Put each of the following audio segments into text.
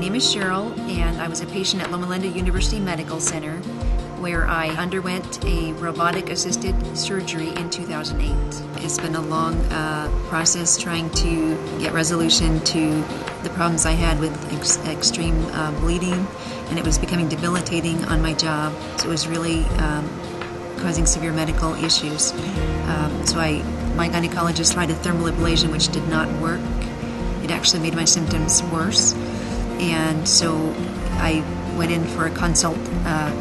name is Cheryl, and I was a patient at Loma University Medical Center, where I underwent a robotic-assisted surgery in 2008. It's been a long process trying to get resolution to the problems I had with extreme bleeding, and it was becoming debilitating on my job. So it was really causing severe medical issues. My gynecologist tried a thermal ablation, which did not work. It actually made my symptoms worse, and so I went in for a consult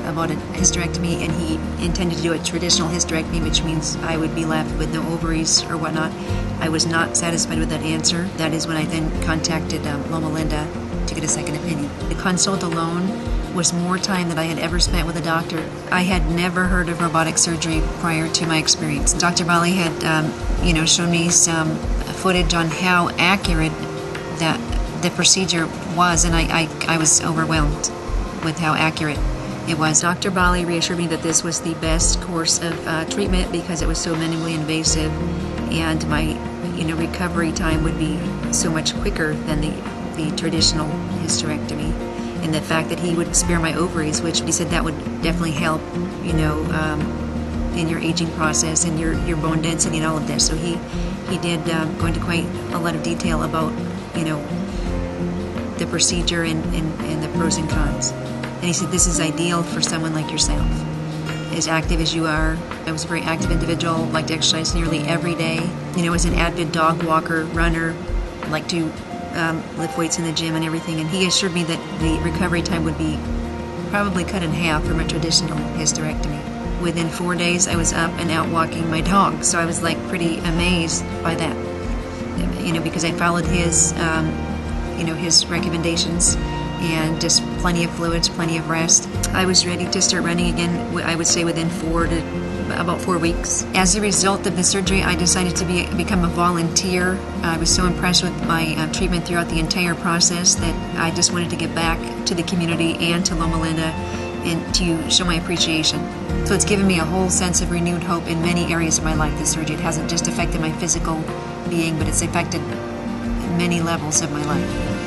about a hysterectomy, and he intended to do a traditional hysterectomy, which means I would be left with no ovaries or whatnot. I was not satisfied with that answer. That is when I then contacted Loma Linda to get a second opinion. The consult alone was more time than I had ever spent with a doctor. I had never heard of robotic surgery prior to my experience. Dr. Bali had shown me some footage on how accurate that the procedure was, and I was overwhelmed with how accurate it was. Dr. Bali reassured me that this was the best course of treatment because it was so minimally invasive, and my recovery time would be so much quicker than the traditional hysterectomy. And the fact that he would spare my ovaries, which he said that would definitely help, in your aging process and your bone density and all of this. So he did go into quite a lot of detail about the procedure and the pros and cons. And he said this is ideal for someone like yourself, as active as you are. I was a very active individual, liked to exercise nearly every day. As an avid dog walker, runner, liked to lift weights in the gym and everything. And he assured me that the recovery time would be probably cut in half from a traditional hysterectomy. Within 4 days, I was up and out walking my dog. So I was pretty amazed by that, because I followed his recommendations, and just plenty of fluids, plenty of rest. I was ready to start running again, I would say within about 4 weeks. As a result of the surgery, I decided to become a volunteer. I was so impressed with my treatment throughout the entire process that I just wanted to get back to the community and to Loma Linda and to show my appreciation. So it's given me a whole sense of renewed hope in many areas of my life, this surgery. It hasn't just affected my physical being, but it's affected many levels of my life.